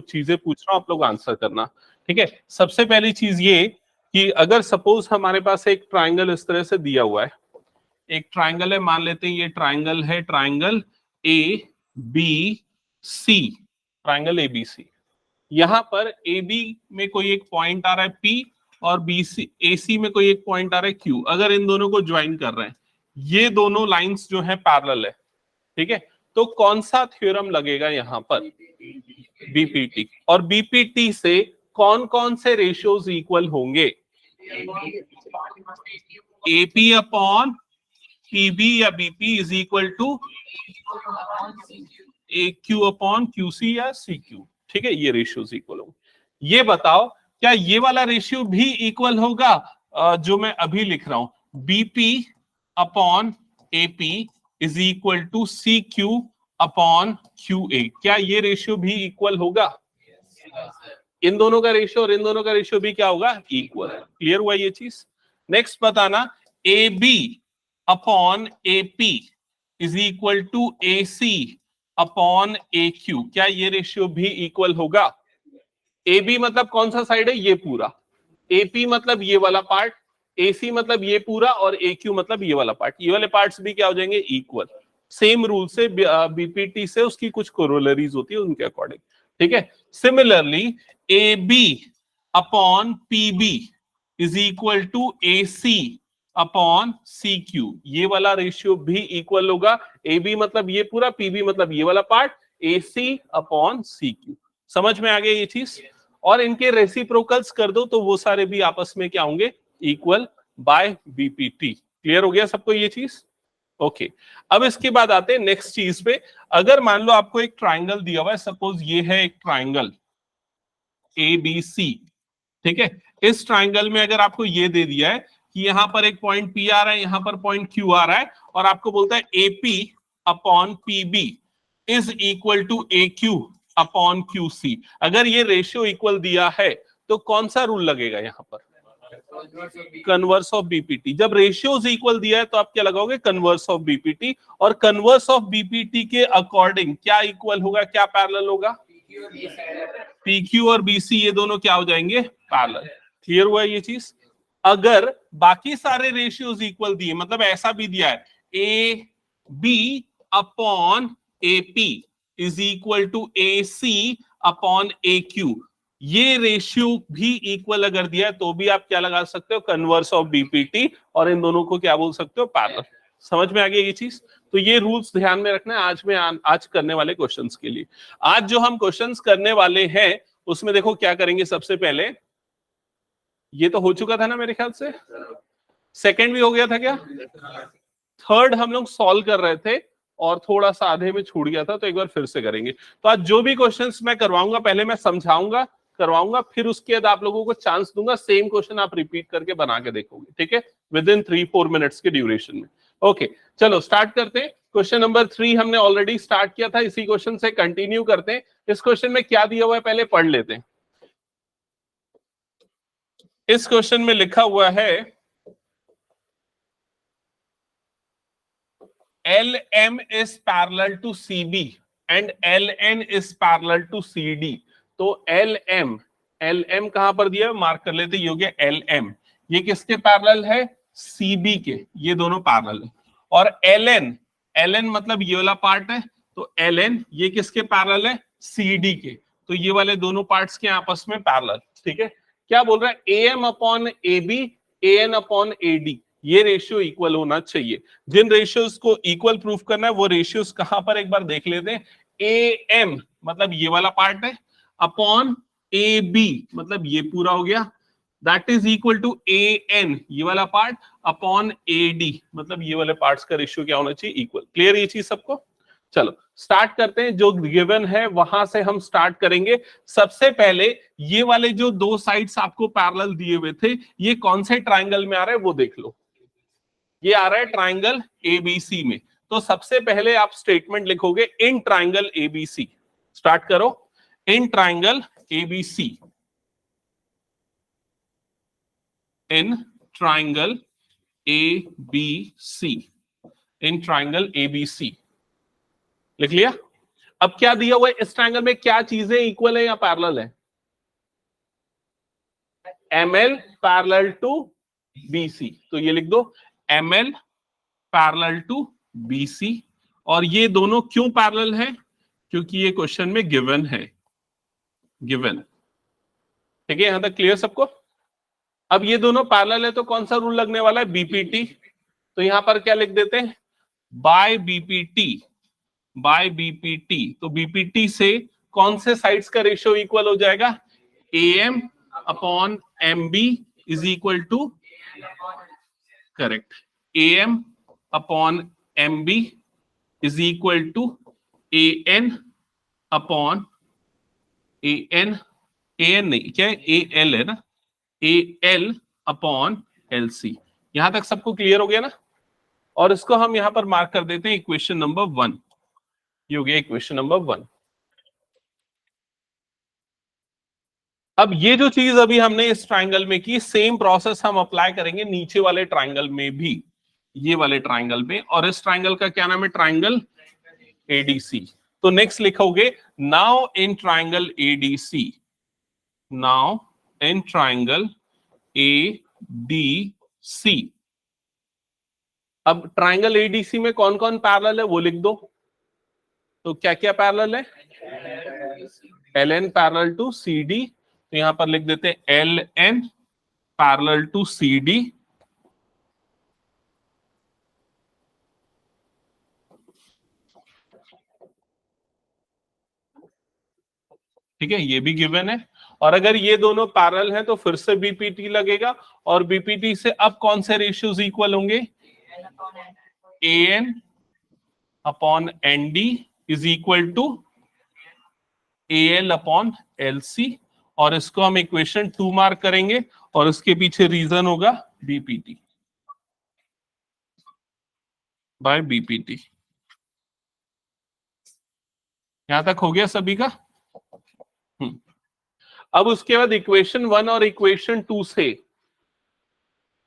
चीजें पूछ रहा हूं, आप लोग आंसर करना, ठीक है। सबसे पहली चीज ये कि अगर सपोज हमारे पास एक ट्राइंगल इस तरह से दिया हुआ है, एक ट्राइंगल है, मान लेते हैं ये ट्राइंगल है, triangle A B C, triangle A B C. यहां पर ए बी में कोई एक पॉइंट आ रहा है P और बी सी ए सी में कोई एक पॉइंट आ रहा है Q। अगर इन दोनों को ज्वाइन कर रहे हैं, ये दोनों लाइंस जो है पैरेलल है, ठीक है, तो कौन सा थ्योरम लगेगा यहां पर? बीपीटी। और बीपीटी से कौन कौन से रेशियोज इक्वल होंगे? एपी अपॉन पीबी या BP is equal to A Q upon QC या सी क्यू, ठीक है, ये रेशियोज इक्वल होंगे। ये बताओ क्या ये वाला रेशियो भी इक्वल होगा जो मैं अभी लिख रहा हूं, BP upon AP is equal to C Q upon Q A? क्या ये रेशियो भी इक्वल होगा? इन दोनों का रेशियो और इन दोनों का रेशियो भी क्या होगा? इक्वल। क्लियर हुआ ये चीज? नेक्स्ट बताना, A B upon A P is equal to A C upon A Q. क्या ये रेशियो भी इक्वल होगा? ए बी मतलब कौन सा साइड है? ये पूरा। ए पी मतलब ये वाला पार्ट, ए सी मतलब ये पूरा, और ए क्यू मतलब ये वाला पार्ट। ये वाले पार्ट्स भी क्या हो जाएंगे? इक्वल। सेम रूल से बीपीटी से उसकी कुछ कोरोलरीज होती है उनके अकॉर्डिंग, ठीक है। Similarly A B upon P B is equal to A C upon C Q. ये वाला रेशियो भी इक्वल होगा। ए बी मतलब ये पूरा, पी बी मतलब ये वाला पार्ट, ए सी अपॉन सी क्यू। समझ में आ गया ये चीज? और इनके रेसिप्रोकल्स कर दो तो वो सारे भी आपस में क्या होंगे? Equal bye BPT. क्लियर हो गया सबको ये चीज? ओके। अब इसके बाद आते हैं नेक्स्ट चीज पे। अगर मान लो आपको एक ट्राइंगल दिया हुआ है, सपोज ये है एक ट्राइंगल ए बी सी, ठीक है। इस ट्राइंगल में अगर आपको ये दे दिया है कि यहां पर एक पॉइंट P आ रहा है, यहां पर पॉइंट Q आ रहा है, और आपको बोलता है AP upon PB is equal to AQ upon QC। अगर ये रेशियो इक्वल दिया है तो कौन सा रूल लगेगा यहां पर? Converse of BPT. जब रेशियोज इक्वल दिया है तो आप क्या लगाओगे? Converse of BPT. और कन्वर्स ऑफ बीपीटी के अकॉर्डिंग क्या इक्वल होगा, क्या पैरेलल होगा? PQ और BC ये दोनों क्या हो जाएंगे? पैरेलल। क्लियर हुआ ये चीज? अगर बाकी सारे रेशियोज इक्वल दिए, मतलब ऐसा भी दिया है A B upon A P is equal to A C upon A Q, ये रेशियो भी इक्वल अगर दिया है तो भी आप क्या लगा सकते हो? Converse of BPT. और इन दोनों को क्या बोल सकते हो? पैरेलल। समझ में आ गया ये चीज? तो ये रूल्स ध्यान में रखना है आज करने वाले क्वेश्चंस के लिए। आज जो हम क्वेश्चंस करने वाले हैं उसमें देखो क्या करेंगे। सबसे पहले ये तो हो चुका था ना मेरे ख्याल से, सेकंड भी हो गया था क्या? थर्ड हम लोग सॉल्व कर रहे थे और थोड़ा सा आधे में छूट गया था, तो एक बार फिर से करेंगे। तो आज जो भी क्वेश्चंस मैं करवाऊंगा, पहले मैं समझाऊंगा, करवाऊंगा, फिर उसके बाद आप लोगों को चांस दूंगा, सेम क्वेश्चन आप रिपीट करके बना के देखोगे, ठीक है, विद इन 3-4 मिनट्स के ड्यूरेशन में। ओके, चलो स्टार्ट करते हैं। क्वेश्चन नंबर 3 हमने ऑलरेडी स्टार्ट किया था, इसी क्वेश्चन से कंटिन्यू करते हैं। इस क्वेश्चन में क्या दिया हुआ है पहले पढ़ लेते हैं। इस क्वेश्चन में लिखा हुआ है LM is parallel to CB and LN is parallel to CD। तो LM कहां पर दिया है? मार्क कर लेते, ये हो गया LM। ये किसके पैरेलल है? CB के। ये दोनों पैरेलल है। और LN मतलब ये वाला पार्ट है, तो LN ये किसके पैरेलल है? CD के। तो ये वाले दोनों पार्ट्स के आपस में पैरेलल, ठीक है। क्या बोल रहा है? AM upon AB, AN upon AD, ये रेशियो इक्वल होना चाहिए। जिन रेशियोज को इक्वल प्रूफ करना है वो रेशियोज कहां पर एक बार देख लेते हैं। AM मतलब ये वाला पार्ट है, अपॉन AB मतलब ये पूरा हो गया, that is equal to AN ये वाला पार्ट अपॉन AD मतलब ये वाले पार्ट्स का रेशियो क्या होना चाहिए? इक्वल। क्लियर ये चीज सबको? चलो स्टार्ट करते हैं। जो गिवन है वहां से हम स्टार्ट करेंगे। सबसे पहले ये वाले जो दो साइड्स आपको पैरेलल दिए हुए थे, ये कौन से ट्राइंगल में आ रहा है वो देख लो। ये आ रहा है ट्राइंगल एबीसी में। तो सबसे पहले आप स्टेटमेंट लिखोगे इन ट्राइंगल एबीसी। स्टार्ट करो। इन triangle ABC, in triangle ABC, in triangle ABC लिख लिया। अब क्या दिया हुआ है इस ट्रायंगल में, क्या चीजें इक्वल है या पैरेलल है? ML पैरेलल टू BC, तो ये लिख दो ML पैरेलल टू BC। और ये दोनों क्यों पैरेलल है? क्योंकि ये क्वेश्चन में गिवन है, गिवन। ठीक है, यहां तक क्लियर सबको? अब ये दोनों पैरेलल है तो कौन सा रूल लगने वाला है? BPT। तो यहां पर क्या लिख देते हैं? By BPT, by BPT। तो BPT से कौन से साइड्स का रेशियो इक्वल हो जाएगा? AM upon MB is equal to, correct, AM upon MB is equal to AN upon AN, AN नहीं, क्या है? AL है ना, AL अपॉन LC। यहां तक सबको क्लियर हो गया ना? और इसको हम यहां पर मार्क कर देते हैं इक्वेशन नंबर 1। ये हो गया इक्वेशन नंबर 1। अब ये जो चीज अभी हमने इस ट्रायंगल में की, सेम प्रोसेस हम अप्लाई करेंगे नीचे वाले ट्रायंगल में भी, ये वाले ट्रायंगल में। और इस ट्रायंगल का क्या नाम है? Triangle ADC। तो नेक्स्ट लिखोगे now in triangle ADC, now in triangle ADC। अब ट्रायंगल ADC में कौन कौन पैरेलल है वो लिख दो। तो क्या क्या पैरेलल है? LN पैरेलल टू CD, तो यहां पर लिख देते हैं LN पैरेलल टू CD। ठीक है, ये भी गिवन है। और अगर ये दोनों पैरेलल हैं तो फिर से BPT लगेगा। और BPT से अब कौन से रेशियोज इक्वल होंगे? AN upon ND is equal to AL upon LC। और इसको हम इक्वेशन 2 मार्क करेंगे और इसके पीछे रीजन होगा BPT बाय BPT। यहां तक हो गया सभी का? अब उसके बाद इक्वेशन 1 और इक्वेशन 2 से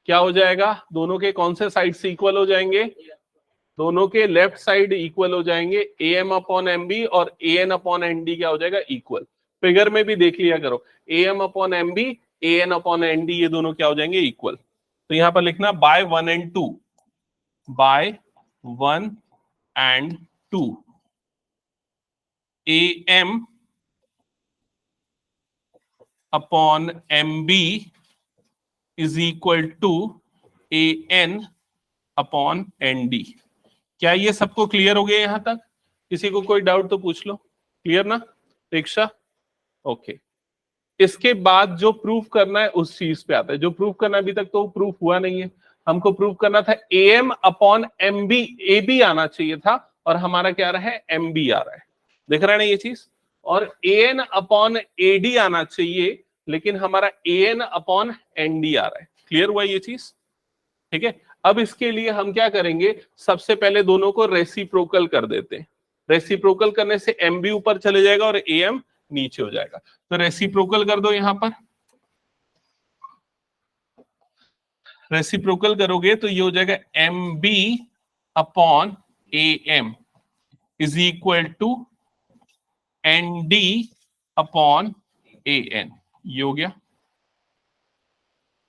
क्या हो जाएगा? दोनों के कौन से साइड से इक्वल हो जाएंगे? दोनों के लेफ्ट साइड इक्वल हो जाएंगे। AM अपॉन MB और AN अपॉन ND क्या हो जाएगा? इक्वल। फिगर में भी देख लिया करो, AM upon MB, AN upon ND, ये दोनों क्या हो जाएंगे? इक्वल। तो यहां पर लिखना by 1 and 2, by 1 and 2, AM upon MB is equal to AN upon ND। क्या ये सबको क्लियर हो गया यहां तक? किसी को कोई डाउट तो पूछ लो। क्लियर ना दीक्षा? ओके। इसके बाद जो प्रूफ करना है उस चीज पे आता है। जो प्रूफ करना अभी तक तो प्रूफ हुआ नहीं है। हमको प्रूफ करना था AM अपॉन MB, AB आना चाहिए था और हमारा क्या आ रहा है? MB आ रहा है। देख रहे हैं ना ये चीज? और AN अपॉन AD आना चाहिए, लेकिन हमारा AN अपॉन ND आ रहा है। क्लियर हुआ ये चीज? ठीक है। अब इसके लिए हम क्या करेंगे? सबसे पहले दोनों को रेसिप्रोकल कर देते हैं। रेसिप्रोकल करने से MB ऊपर चले जाएगा और AM नीचे हो जाएगा। तो रेसिप्रोकल कर दो। यहां पर रेसिप्रोकल करोगे तो ये हो जाएगा MB upon AM is equal to ND upon AN। ये हो गया।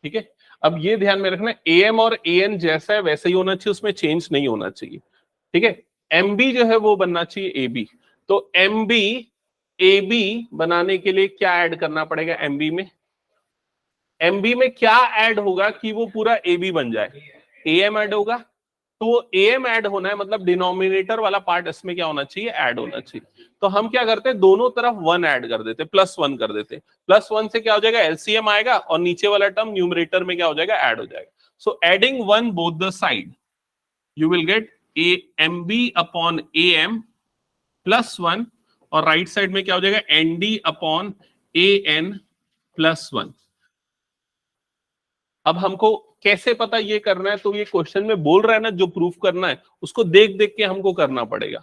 ठीक है। अब ये ध्यान में रखना, AM और AN जैसा है वैसा ही होना चाहिए, उसमें चेंज नहीं होना चाहिए। ठीक है। MB जो है वो बनना चाहिए AB। तो MB AB बनाने के लिए क्या ऐड करना पड़ेगा? MB में क्या ऐड होगा कि वो पूरा AB बन जाए? AM ऐड होगा। तो AM ऐड होना है, मतलब डिनोमिनेटर वाला पार्ट इसमें क्या होना चाहिए? ऐड होना चाहिए। तो हम क्या करते हैं? दोनों तरफ 1 ऐड कर देते, +1 कर देते। +1 से क्या हो जाएगा? LCM आएगा और नीचे वाला टर्म न्यूमरेटर में क्या हो जाएगा? ऐड हो जाएगा। So adding 1 both the side you will get MB upon AM +1 और राइट साइड में क्या हो जाएगा? ND upon AN +1। अब हमको कैसे पता ये करना है? तो ये क्वेश्चन में बोल रहा है ना, जो प्रूफ करना है उसको देख देख के हमको करना पड़ेगा।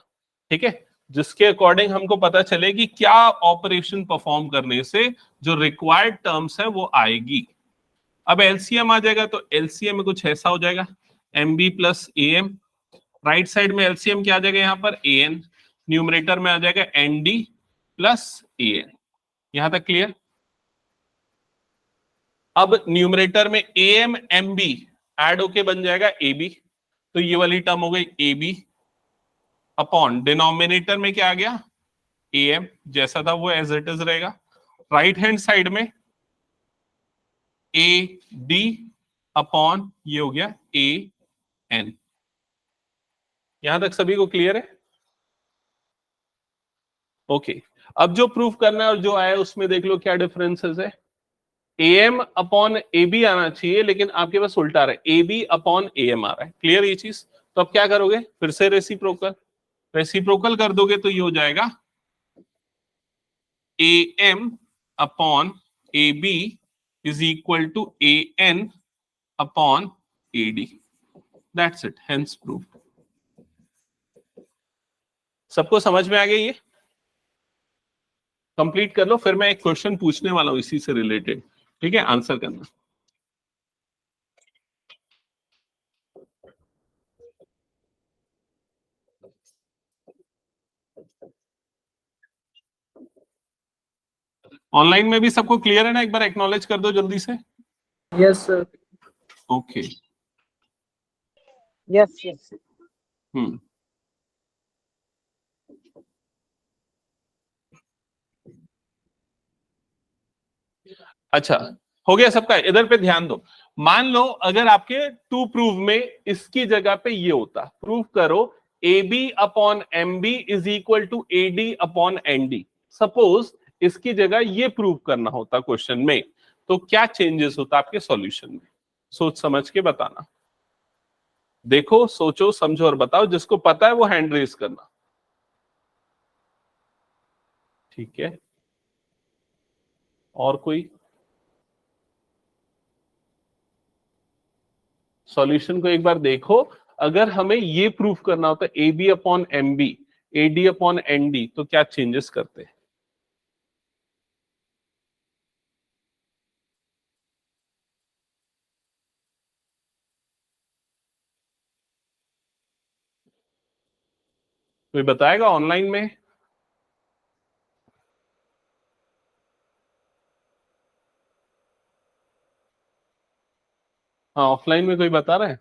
ठीक है। जिसके अकॉर्डिंग हमको पता चले कि क्या ऑपरेशन परफॉर्म करने से जो रिक्वायर्ड टर्म्स है वो आएगी। अब LCM आ जाएगा तो LCM में कुछ ऐसा हो जाएगा, MB plus AM। Right side में LCM क्या आ जाएगा? यहाँ पर AN। न्यूमरेटर में आ जाएगा ND प्लस AN। यहां तक क्लियर? अब न्यूमरेटर में AM MB ऐड होके बन जाएगा AB, तो ये वाली टर्म हो गई AB अपॉन डिनोमिनेटर में क्या आ गया AM, जैसा था वो एज इट इज रहेगा। राइट हैंड साइड में AD अपॉन ये हो गया AN। यहां तक सभी को क्लियर है? ओके अब जो प्रूफ करना है और जो आया उसमें देख लो क्या डिफरेंसेस है। AM अपॉन AB आना चाहिए, लेकिन आपके पास उल्टा रहा है, AB अपॉन AM आ रहा है। क्लियर ये चीज? तो अब क्या करोगे, फिर से रेसिप्रोकल कर दोगे तो ये हो जाएगा AM upon AB is equal to AN upon AD। That's it, hence proof. सबको समझ में आ गया? ये कंप्लीट कर लो, फिर मैं एक क्वेश्चन पूछने वाला हूं इसी से रिलेटेड, ठीक है? आंसर करना। ऑनलाइन में भी सबको क्लियर है ना? एक बार एक्नॉलेज कर दो जल्दी से। Yes sir. Okay yes yes. अच्छा हो गया सबका? इधर पे ध्यान दो। मान लो अगर आपके टू प्रूव में इसकी जगह पे ये होता, प्रूव करो AB upon MB is equal to AD upon ND। Suppose इसकी जगह ये प्रूव करना होता क्वेश्चन में, तो क्या चेंजेस होता आपके सॉल्यूशन में? सोच समझ के बताना। देखो, सोचो, समझो और बताओ। जिसको पता है वो हैंड रेज करना, ठीक है? और कोई? सॉल्यूशन को एक बार देखो। अगर हमें ये प्रूफ करना होता AB upon MB AD upon ND, तो क्या चेंजेस करते हैं? कोई बताएगा ऑनलाइन में? हाँ, ऑफलाइन में कोई बता रहा है?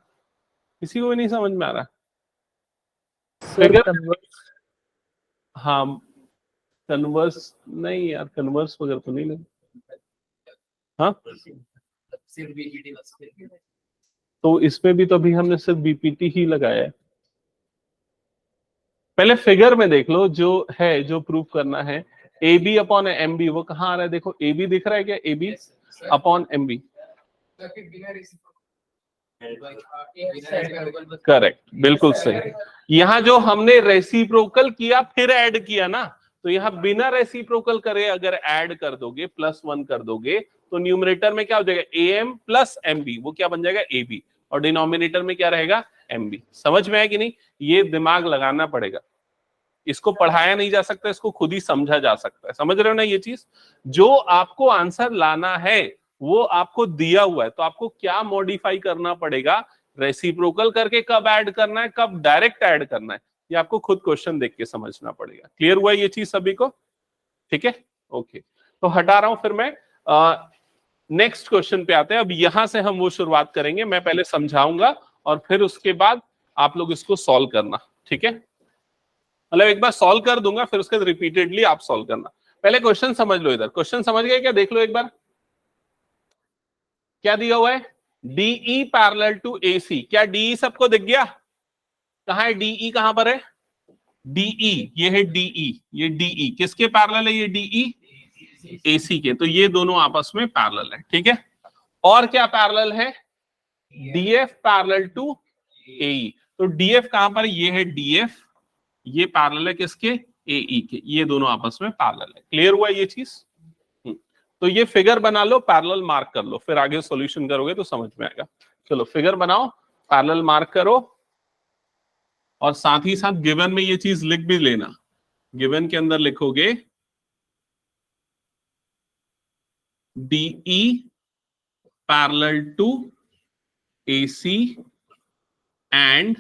किसी को भी नहीं समझ में आ रहा? फिगर? हाँ, कन्वर्स नहीं यार, कन्वर्स वगैरह तो नहीं लगे। हाँ, तो इसमें भी तो अभी हमने सिर्फ BPT ही लगाया है। पहले फिगर में देख लो जो है, जो प्रूफ करना है। AB अपॉन MB वो कहाँ आ रहा है? देखो AB दिख रहा है क्या? AB upon MB। करेक्ट, बिल्कुल सही। यहां जो हमने रेसिप्रोकल किया फिर ऐड किया ना, तो यहां बिना रेसिप्रोकल करे अगर ऐड कर दोगे, +1 कर दोगे, तो न्यूमरेटर में क्या हो जाएगा? AM प्लस MB, वो क्या बन जाएगा? AB, और डिनोमिनेटर में क्या रहेगा? MB। समझ में आया कि नहीं? ये दिमाग लगाना पड़ेगा। इसको पढ़ाया नहीं जा सकता, इसको खुद ही समझा जा सकता है। समझ रहे हो ना ये चीज? जो आपको आंसर लाना है वो आपको दिया हुआ है, तो आपको क्या मॉडिफाई करना पड़ेगा? रेसिप्रोकल करके कब ऐड करना है, कब डायरेक्ट ऐड करना है, ये आपको खुद क्वेश्चन देख के समझना पड़ेगा। क्लियर हुआ ये चीज सभी को? ठीक है, ओके। तो हटा रहा हूं, फिर मैं नेक्स्ट क्वेश्चन पे आते हैं। अब यहां से हम वो शुरुआत करेंगे, मैं पहले समझाऊंगा और फिर उसके बाद आप लोग इसको सॉल्व करना, ठीक है? मतलब एक बार सॉल्व कर दूंगा, फिर उसके बाद रिपीटेडली आप सॉल्व करना। पहले क्वेश्चन समझ लो। इधर क्वेश्चन समझ गए क्या? देख लो एक बार क्या दिया हुआ है। DE parallel to AC। क्या DE सबको दिख गया? कहां है DE? कहां पर है DE? ये है DE। ये DE किसके पैरेलल है? ये DE AC के। तो ये दोनों आपस में पैरेलल है, ठीक है? और क्या पैरेलल है? DF parallel to AE। तो DF कहां पर? ये है DF, ये पैरेलल है किसके? AE के। ये दोनों आपस में पैरेलल है। क्लियर हुआ ये चीज? तो ये फिगर बना लो, पैरेलल मार्क कर लो, फिर आगे सॉल्यूशन करोगे तो समझ में आएगा। चलो फिगर बनाओ, पैरेलल मार्क करो, और साथ ही साथ गिवन में ये चीज लिख भी लेना। गिवन के अंदर लिखोगे DE parallel to AC and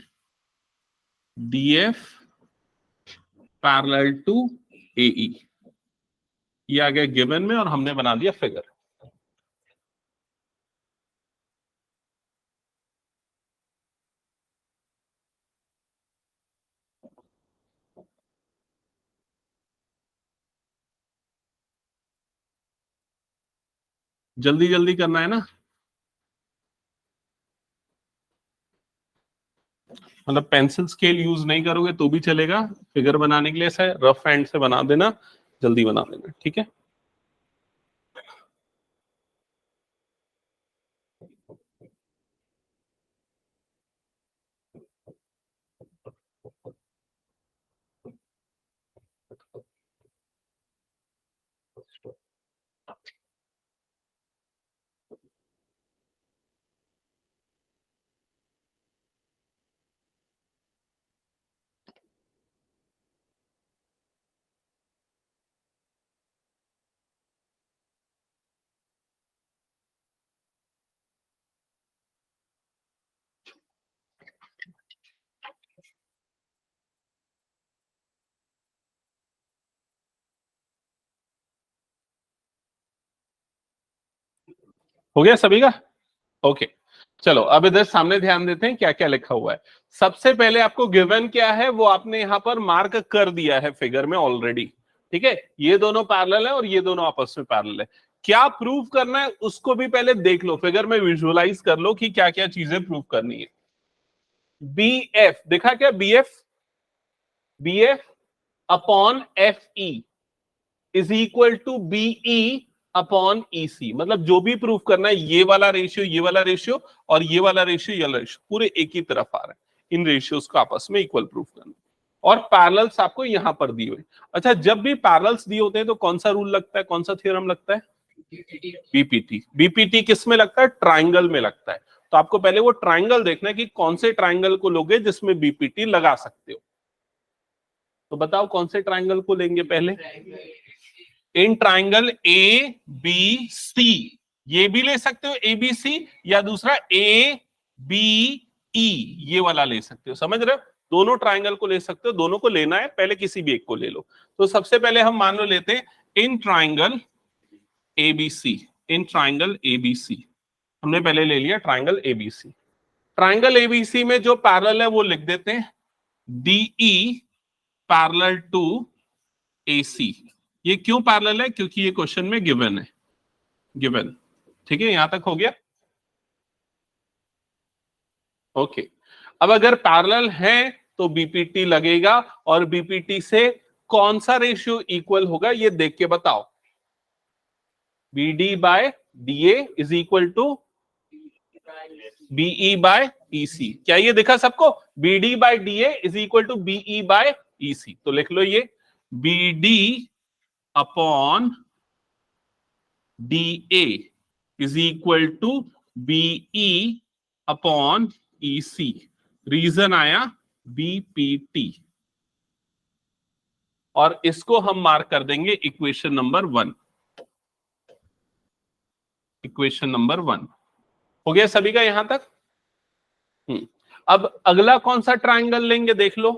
DF parallel to AE, ये आ गया गिवन में और हमने बना दिया फिगर। जल्दी जल्दी करना है ना, मतलब पेंसिल स्केल यूज नहीं करोगे तो भी चलेगा, फिगर बनाने के लिए ऐसा रफ हैंड से बना देना, जल्दी बना देना, ठीक है। हो गया सभी का, ओके। चलो अब इधर सामने ध्यान देते हैं क्या क्या लिखा हुआ है। सबसे पहले आपको गिवन क्या है वो आपने यहां पर मार्क कर दिया है फिगर में ऑलरेडी, ठीक है। ये दोनों पैरेलल है और ये दोनों आपस में पैरेलल है। क्या प्रूव करना है उसको भी पहले देख लो, फिगर में विजुअलाइज कर लो कि क्या क्या चीजें प्रूव करनी है। BF देखा क्या, BF upon FE is equal to BE upon EC, मतलब जो भी प्रूफ करना है ये वाला रेशियो, ये वाला रेशियो और ये वाला रेशियो, ये वाला रेशियो पूरे एक ही तरफ आ रहा है, इन रेशियोज को आपस में इक्वल प्रूफ करना। और पैरेलल्स आपको यहां पर दिए हुए। अच्छा, जब भी पैरेलल्स दिए होते हैं तो कौन सा रूल लगता है, कौन सा थ्योरम लगता है? बीपीटी किस में लगता है? ट्राइंगल में लगता है। तो आपको पहले वो ट्राइंगल देखना है कि कौन से ट्राइंगल को लोगे जिसमें बीपीटी लगा सकते हो। तो बताओ कौन से ट्राइंगल को लेंगे पहले? इन ट्राइंगल ABC, ये भी ले सकते हो ABC, या दूसरा ABE, ये वाला ले सकते हो, समझ रहे हो? दोनों ट्राइंगल को ले सकते हो, दोनों को लेना है, पहले किसी भी एक को ले लो। तो सबसे पहले हम मान लो लेते हैं in triangle ABC, in triangle ABC हमने पहले ले लिया ट्राइंगल ABC। ट्राइंगल ABC में जो पैरेलल है वो लिख देते हैं DE पैरेलल टू AC। ये क्यों पैरेलल है? क्योंकि ये क्वेश्चन में गिवन है, गिवन, ठीक है। यहां तक हो गया, ओके। अब अगर पैरेलल है तो बीपीटी लगेगा, और बीपीटी से कौन सा रेशियो इक्वल होगा ये देख के बताओ। BD by DA is equal to BE by EC, क्या ये दिखा सबको? BD by DA is equal to BE by EC, तो लिख लो ये BD upon DA is equal to BE upon EC। Reason आया BPT, और इसको हम मार्क कर देंगे इक्वेशन नंबर 1। इक्वेशन नंबर 1 हो गया सभी का यहां तक? अब अगला कौन सा ट्राइंगल लेंगे देख लो।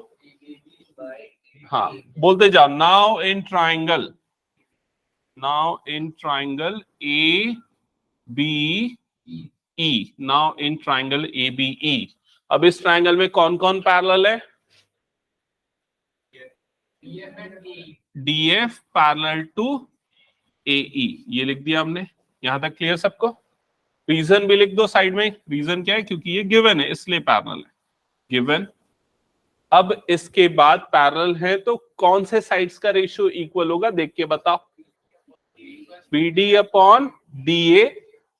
हाँ बोलते जाओ। Now in triangle ABE, now in triangle ABE। अब इस ट्राइंगल में कौन कौन पैरेलल है? DF पैरेलल टू AE, ये लिख दिया हमने। यहां तक क्लियर सबको? रीजन भी लिख दो साइड में, रीजन क्या है? क्योंकि ये गिवन है इसलिए पैरेलल है, गिवन। अब इसके बाद पैरेलल है तो कौन से साइड्स का रेशियो इक्वल होगा देख के बताओ। BD upon DA,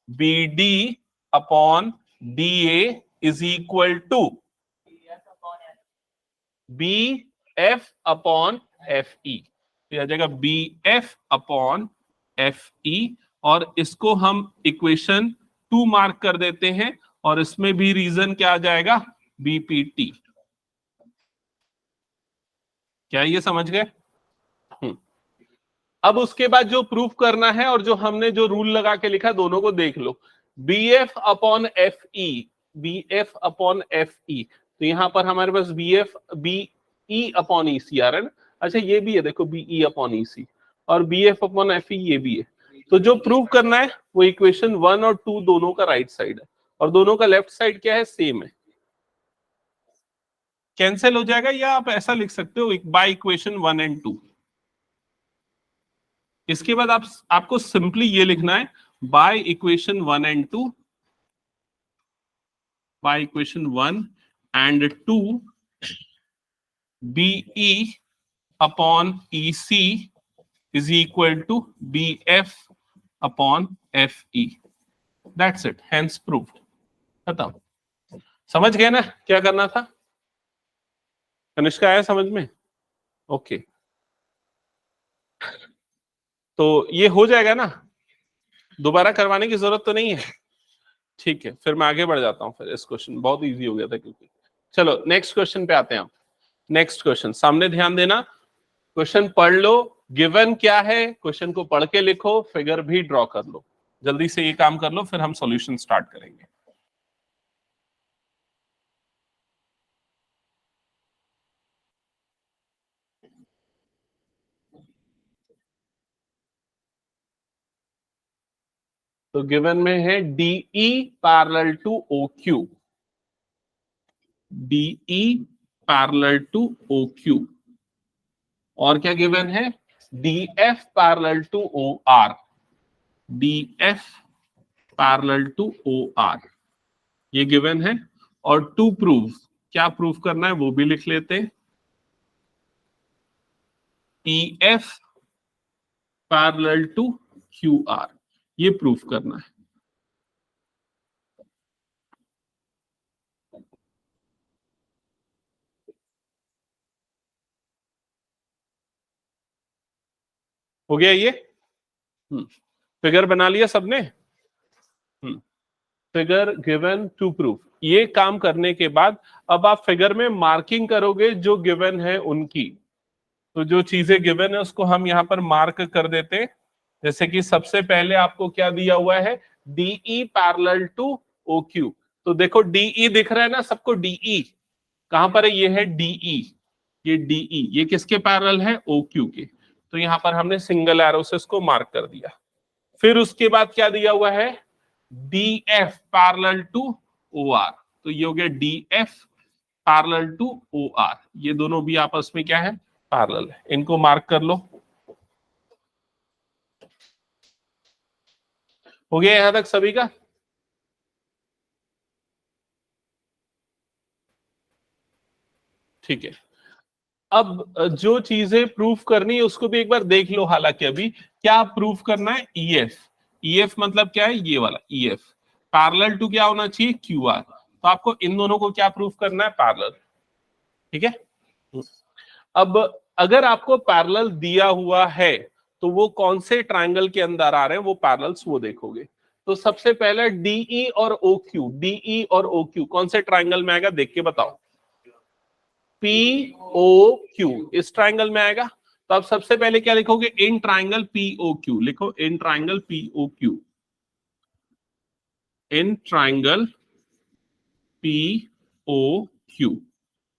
BD upon DA is equal to BF upon FE, आ जाएगा BF अपॉन FE, और इसको हम इक्वेशन 2 मार्क कर देते हैं, और इसमें भी रीजन क्या आ जाएगा? BPT। क्या ये समझ गए? अब उसके बाद जो प्रूफ करना है और जो हमने जो रूल लगा के लिखा दोनों को देख लो। BF upon FE, BF upon FE, तो यहां पर हमारे पास BE अपॉन EC आ रहा है ना, अच्छा ये भी है, देखो बीई अपॉन ईसी और बीएफ अपॉन एफ ये भी है। तो जो प्रूव करना है वो इक्वेशन 1 और 2 दोनों का राइट साइड है और दोनों का लेफ्ट साइड क्या है, सेम है, कैंसिल हो जाएगा। या आप ऐसा लिख सकते हो बाय इक्वेशन 1 एंड 2। इसके बाद आपको सिंपली ये लिखना है by equation 1 and 2, by equation 1 and 2 BE upon EC is equal to BF upon F E. That's it, hence proved, खत्म। समझ गए ना क्या करना था? कनिष्का आया समझ में? ओके तो ये हो जाएगा ना, दोबारा करवाने की जरूरत तो नहीं है? ठीक है, फिर मैं आगे बढ़ जाता हूं। फिर इस क्वेश्चन बहुत इजी हो गया था क्योंकि, चलो नेक्स्ट क्वेश्चन पे आते हैं आप। नेक्स्ट क्वेश्चन सामने ध्यान देना, क्वेश्चन पढ़ लो, गिवन क्या है क्वेश्चन को पढ़ के लिखो, फिगर भी ड्रॉ कर लो, जल्दी से ये काम कर लो, फिर हम सॉल्यूशन स्टार्ट करेंगे। तो गिवन में है DE parallel to O Q, DE parallel to O Q, और क्या गिवन है, DF parallel to O R, DF parallel to O R, ये गिवन है। और टू प्रूव, क्या प्रूव करना है वो भी लिख लेते हैं, EF parallel to Q R, ये प्रूफ करना है। हो गया ये? फिगर बना लिया सबने? फिगर गिवन टू प्रूफ, ये काम करने के बाद अब आप फिगर में मार्किंग करोगे जो गिवन है उनकी। तो जो चीजें गिवन है उसको हम यहाँ पर मार्क कर देते हैं। जैसे कि सबसे पहले आपको क्या दिया हुआ है, DE parallel to O Q. तो देखो डीई दिख रहा है ना सबको, डीई कहां पर है, ये है डीई, ये डीई ये किसके पैरेलल है, ओ क्यू के। तो यहाँ पर हमने सिंगल एरो से इसको मार्क कर दिया। फिर उसके बाद क्या दिया हुआ है, D F parallel to O R, तो ये हो गया D F parallel to O R, ये दोनों भी आपस में क्या है, पैरेलल है, इनको मार्क कर लो। हो गया यहां तक सभी का? ठीक है, अब जो चीजें प्रूफ करनी है उसको भी एक बार देख लो। हालांकि अभी क्या प्रूफ करना है, ईएफ, ईएफ मतलब क्या है, ये वाला ईएफ पैरेलल टू क्या होना चाहिए, क्यू आर। तो आपको इन दोनों को क्या प्रूफ करना है, पैरेलल। ठीक है, अब अगर आपको पैरेलल दिया हुआ है तो वो कौन से ट्रायंगल के अंदर आ रहे हैं, वो पैरेलल्स वो देखोगे। तो सबसे पहले डीई और ओ क्यू, डीई और ओ क्यू कौन से ट्रायंगल में आएगा, देख के बताओ। पी ओ क्यू इस ट्रायंगल में आएगा। तो आप सबसे पहले क्या लिखोगे, in triangle P O Q, लिखो in triangle P O Q, in triangle P O Q,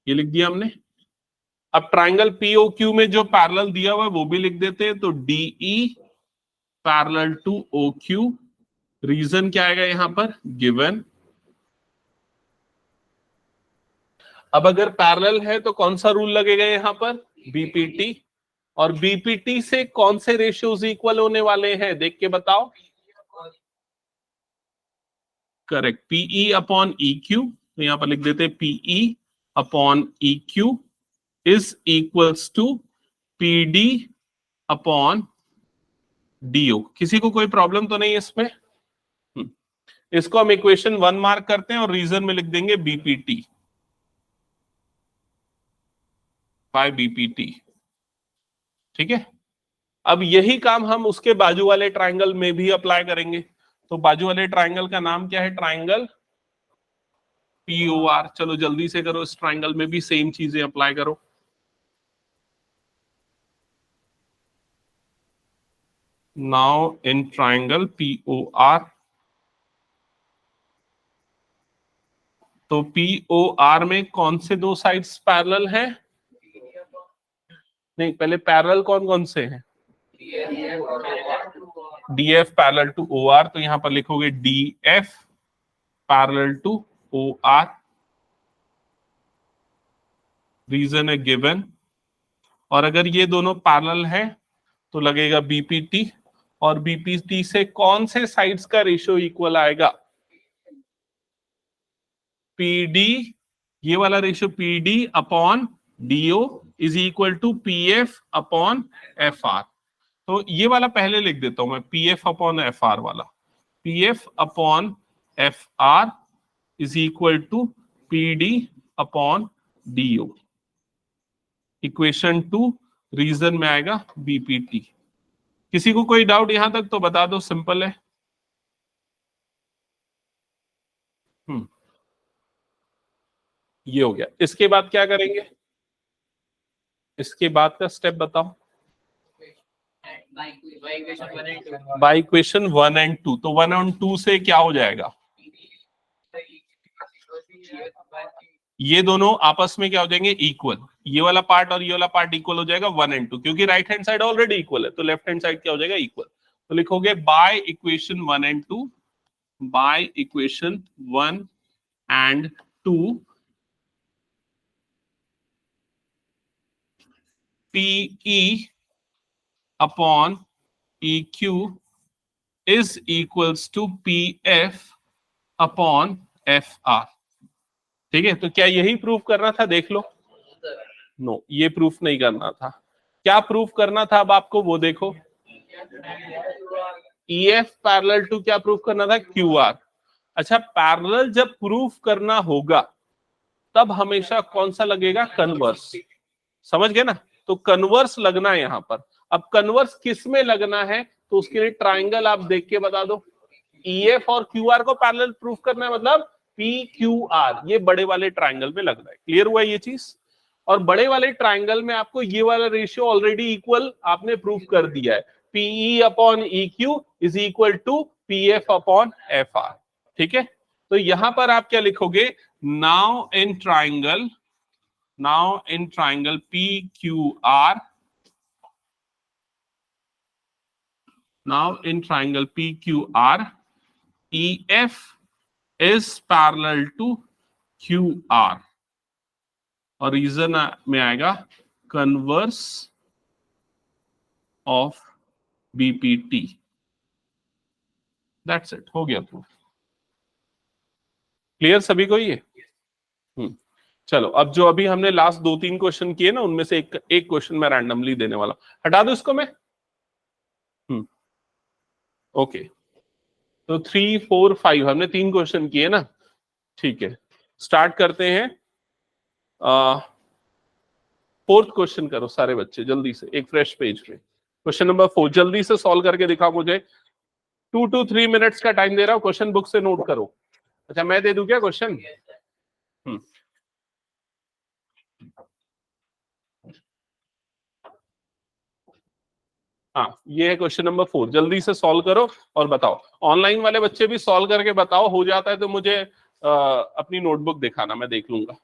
ये लिख दिया हमने। अब ट्रायंगल पीओक्यू में जो पैरेलल दिया हुआ है वो भी लिख देते हैं। तो DE parallel to O Q, reason क्या आएगा यहां पर, गिवन। अब अगर पैरेलल है तो कौन सा रूल लगेगा यहां पर, बीपीटी। और बीपीटी से कौन से रेशियोज इक्वल होने वाले हैं, देख के बताओ। Correct, PE upon E Q, तो यहां पर लिख देते हैं PE upon E Q is equals to PD upon DO. किसी को कोई प्रॉब्लम तो नहीं है इसमें? इसको हम इक्वेशन 1 मार्क करते हैं और रीजन में लिख देंगे बीपीटी बाय बीपीटी। ठीक है, अब यही काम हम उसके बाजू वाले ट्रायंगल में भी अप्लाई करेंगे। तो बाजू वाले ट्रायंगल का नाम क्या है, ट्रायंगल पीओआर। चलो जल्दी से करो, इस ट्रायंगल में भी सेम चीजें अप्लाई करो। नाउ इन ट्रायंगल पीओआर, तो पीओआर में कौन से दो साइड्स पैरेलल हैं, नहीं, पहले पैरेलल कौन कौन से हैं? DF पैरेलल टू OR, तो यहां पर लिखोगे DF parallel to OR, reason है गिवन। और अगर ये दोनों पैरेलल है तो लगेगा BPT, और BPT से कौन से साइड्स का रेशियो इक्वल आएगा? PD, ये वाला ratio PD upon DO is equal to PF upon FR। तो ये वाला पहले लिख देता हूं मैं, PF अपॉन FR वाला, PF upon FR is equal to PD upon DO। Equation 2 reason में आएगा BPT। किसी को कोई डाउट यहां तक तो बता दो, सिंपल है। ये हो गया। इसके बाद क्या करेंगे? इसके बाद का स्टेप बताओ। बाय इक्वेशन 1 एंड 2, तो 1 और 2 से क्या हो जाएगा? ये दोनों आपस में क्या हो जाएंगे? इक्वल। ये वाला पार्ट और ये वाला पार्ट इक्वल हो जाएगा 1 एंड 2, क्योंकि right hand side already equal है, तो लेफ्ट हैंड साइड क्या हो जाएगा? इक्वल। तो लिखोगे bye equation 1 and 2, by equation 1 and 2 PE upon EQ is equals to PF upon FR। ठीक है, तो क्या यही प्रूफ करना था? देख लो। नो, ये प्रूफ नहीं करना था। क्या प्रूफ करना था अब आपको, वो देखो। EF पैरेलल टू क्या प्रूफ करना था? QR। अच्छा, पैरेलल जब प्रूफ करना होगा तब हमेशा कौन सा लगेगा? कन्वर्स। समझ गए ना? तो कन्वर्स लगना है यहां पर। अब कन्वर्स किस में लगना है, तो उसके लिए ट्राइंगल आप देख के बता दो। EF और QR को पैरेलल प्रूफ करना है, मतलब PQR, ये बड़े वाले ट्राइंगल में लगना है। क्लियर हुआ ये चीज? और बड़े वाले ट्राइंगल में आपको ये वाला रेशियो ऑलरेडी इक्वल आपने प्रूफ कर दिया है। PE upon EQ is equal to PF upon FR। ठीक है, तो यहां पर आप क्या लिखोगे? Now in triangle, now in triangle PQR, now in triangle PQR, EF is parallel to QR, और रीजन में आएगा converse of BPT। That's it, हो गया प्रूफ। क्लियर सभी को ये? चलो, अब जो अभी हमने लास्ट 2-3 क्वेश्चन किए ना, उनमें से एक क्वेश्चन मैं रैंडमली देने वाला हूं। हटा दो इसको मैं। ओके, तो 3, 4, 5 हमने 3 क्वेश्चन किए ना। ठीक है, स्टार्ट करते हैं। 4th क्वेश्चन करो सारे बच्चे जल्दी से, एक फ्रेश पेज पे। क्वेश्चन नंबर 4 जल्दी से सॉल्व करके दिखाओ मुझे। 2 to 3 मिनट्स का टाइम दे रहा हूं, क्वेश्चन बुक से नोट करो। अच्छा, मैं दे दूं क्या क्वेश्चन? हाँ, ये है क्वेश्चन नंबर 4, जल्दी से सॉल्व करो और बताओ। ऑनलाइन वाले बच्चे भी सॉल्व करके बताओ, हो जाता है तो मुझे अपनी नोटबुक दिखाना, मैं देख लूंगा।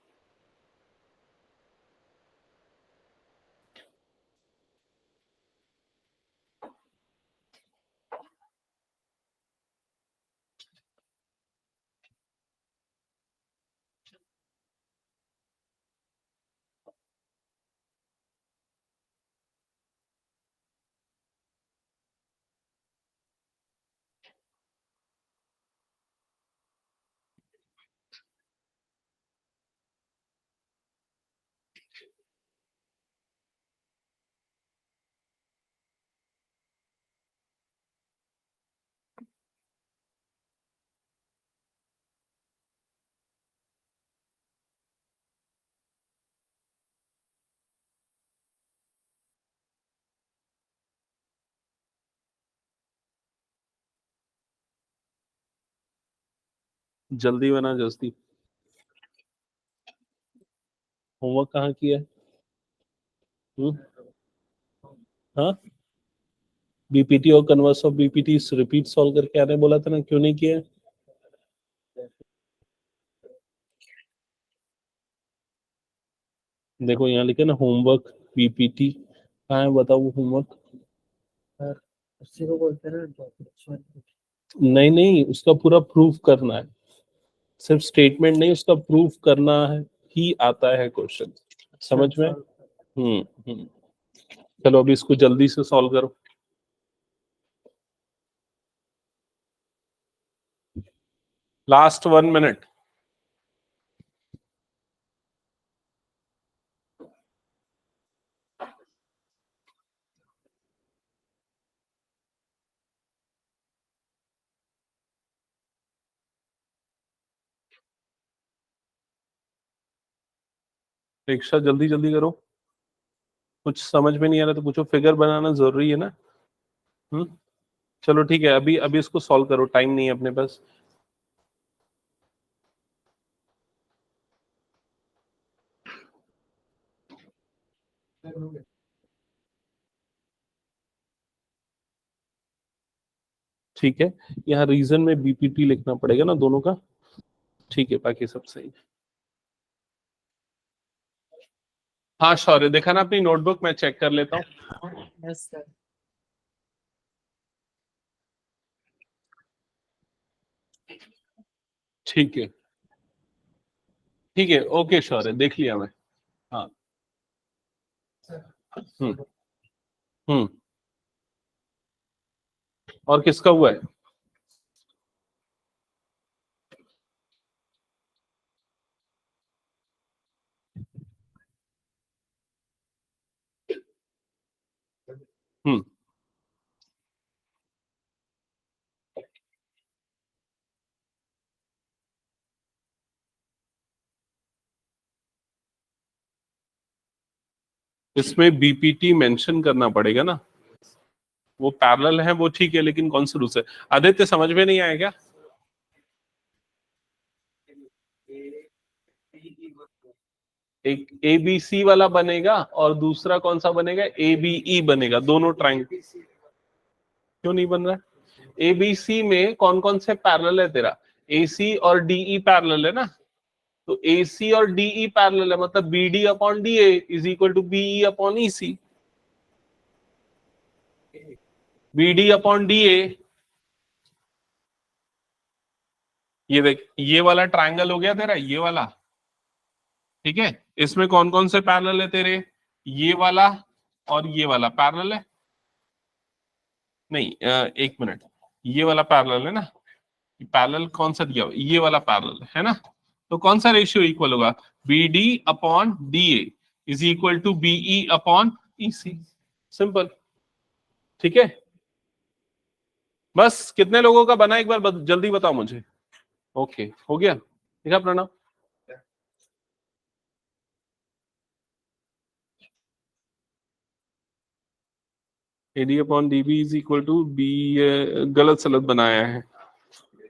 जल्दी बना, जल्दी। होमवर्क कहाँ किया है? हाँ, BPT और converse of BPT repeat solve करके आने बोला था ना, क्यों नहीं किया? देखो यहाँ लिखे ना, होमवर्क BPT कहाँ है बताओ वो होमवर्क? उसी को बोलते हैं ना। नहीं नहीं, उसका पूरा प्रूफ करना है, सिर्फ स्टेटमेंट नहीं, उसका प्रूफ करना है ही आता है क्वेश्चन, समझ में? हम्म। चलो अभी इसको जल्दी से सॉल्व करो। Last 1 minute. परीक्षा जल्दी जल्दी करो, कुछ समझ में नहीं आ रहा तो पूछो, फिगर बनाना जरूरी है ना। हम्म। चलो ठीक है, अभी अभी इसको सॉल्व करो, टाइम नहीं है अपने पास। ठीक है, यहाँ रीजन में बीपीटी लिखना पड़ेगा ना दोनों का। ठीक है, बाकी सब सही है। हाँ शौर्य, देखा ना अपनी नोटबुक, मैं चेक कर लेता हूँ। Yes sir. ठीक है ठीक है, ओके शौर्य, देख लिया मैं। हाँ। हम्म हम्म। और किसका हुआ है? हम्म। इसमें बीपीटी मेंशन करना पड़ेगा ना, वो पैरेलल है वो ठीक है, लेकिन कौन सा दूसरा? आदित्य समझ में नहीं आया क्या? एक ए बी सी वाला बनेगा और दूसरा कौन सा बनेगा? ए बी ई बनेगा, दोनों ट्रायंगल। क्यों नहीं बन रहा? ए बी सी में कौन कौन से पैरेलल है तेरा? ए सी और डीई पैरेलल है ना, तो ए सी और डीई पैरेलल है, मतलब B D upon D A is equal to BE upon E C. B D upon D A, ये देख, ये वाला ट्रायंगल हो गया तेरा, ये वाला। ठीक है, इसमें कौन कौन से पैरेलल है तेरे? ये वाला और ये वाला पैरेलल है। नहीं, एक मिनट, ये वाला पैरेलल है ना, पैरेलल कौन सा दिया हुआ? ये वाला पैरेलल है ना, तो कौन सा रेशियो इक्वल होगा? B D upon D A is equal to BE upon E C. Simple. ठीक है, बस कितने लोगों का बना एक बार जल्दी बताओ मुझे। ओके, हो गया, देखा Pranav? AD upon DB is equal to B, गलत सलत बनाया है,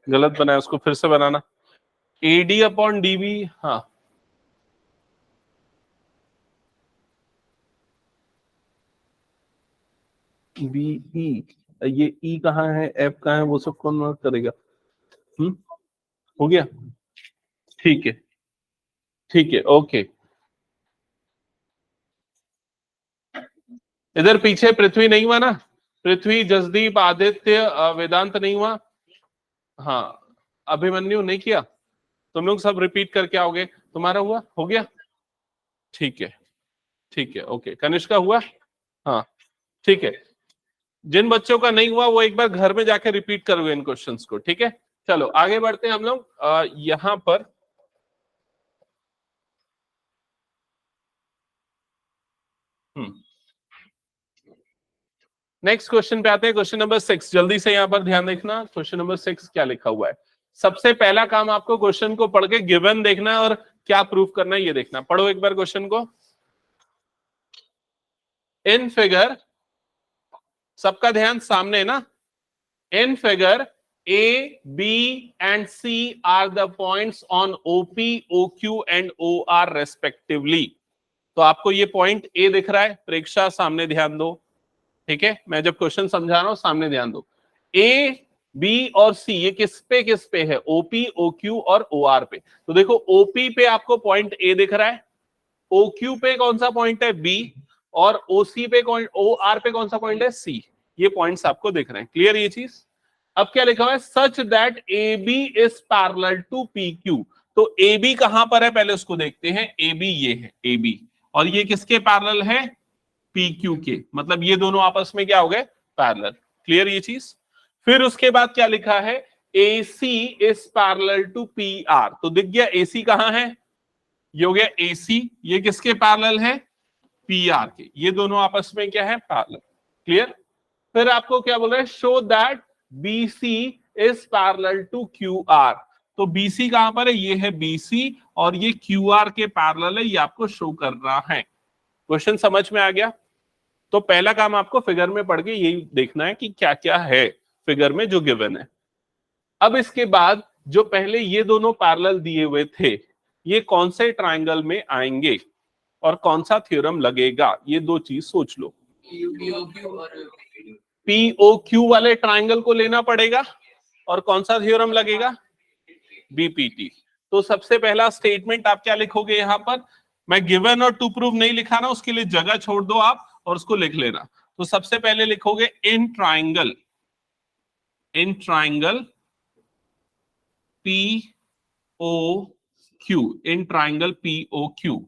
गलत बनाया, उसको फिर से बनाना। एडी अपॉन डीबी, हाँ बीई, ये ई कहाँ है, एफ कहाँ है, वो सब कौन मार्क करेगा? हम्म, हो गया, ठीक है ठीक है, ओके। इधर पीछे पृथ्वी नहीं हुआ ना? पृथ्वी, जसदीप, आदित्य, वेदांत नहीं हुआ? हाँ, अभिमन्यु नहीं किया? तुम लोग सब रिपीट करके आओगे, तुम्हारा हुआ, हो गया? ठीक है ठीक है, ओके। कनिष्का हुआ? हाँ, ठीक है। जिन बच्चों का नहीं हुआ वो एक बार घर में जाके रिपीट करोगे इन क्वेश्चंस को, ठीक है? चलो आगे बढ़ते हैं हम लोग, यहां पर नेक्स्ट क्वेश्चन पे आते हैं, क्वेश्चन नंबर 6। जल्दी से यहां पर ध्यान देखना, क्वेश्चन नंबर 6 क्या लिखा हुआ है। सबसे पहला काम आपको क्वेश्चन को पढ़ के गिवन देखना है और क्या प्रूफ करना है ये देखना। पढ़ो एक बार क्वेश्चन को। इन फिगर, सबका ध्यान सामने है ना? In figure A, B and C are the points on OP, OQ and OR respectively. तो आपको ये पॉइंट A दिख रहा है, प्रेक्षा सामने ध्यान दो, ठीक है? मैं जब क्वेश्चन समझा रहा हूं सामने ध्यान दो। A, B और C ये किस पे है? OP, OQ और OR पे। तो देखो OP पे आपको पॉइंट A दिख रहा है, OQ पे कौन सा पॉइंट है? B, और ओसी पे कौन, ओ आर पे कौन सा पॉइंट है, सी। ये पॉइंट्स आपको दिख रहे हैं, क्लियर ये चीज। अब क्या लिखा हुआ है, such that A B is parallel to P Q. तो ए बी कहां पर है, पहले उसको देखते हैं। ए बी ये है ए बी, और ये किसके पैरेलल है, पी क्यू के, मतलब ये दोनों आपस में क्या हो गए, पैरेलल। क्लियर ये चीज। फिर उसके बाद क्या लिखा है, A C is parallel to P R. तो दिख गया ए सी कहां है, ये हो गया ए सी, ये किसके पैरेलल है, पी आर के। ये दोनों आपस में क्या है, पैरेलल। क्लियर। फिर आपको क्या बोल रहे हैं, show that B C is parallel to Q R. तो बीसी कहां पर है, ये है बीसी, और ये क्यू आर के पैरेलल है, ये आपको शो करना है। क्वेश्चन समझ में आ गया। तो पहला काम आपको फिगर में पढ़ के यही देखना है कि क्या क्या है फिगर में जो गिवन है। अब इसके बाद जो पहले ये दोनों पैरेलल दिए हुए थे, ये कौन से ट्रायंगल में आएंगे और कौन सा थ्योरम लगेगा, ये दो चीज सोच लो। पीओक्यू वाले ट्रायंगल को लेना पड़ेगा, और कौन सा थ्योरम लगेगा, बीपीटी। तो सबसे पहला स्टेटमेंट आप क्या लिखोगे यहां पर, मैं गिवन और टू प्रूव नहीं लिखा ना, उसके लिए जगह छोड़ दो आप और उसको लिख लेना। तो सबसे पहले लिखोगे in triangle P O Q, in triangle P O Q.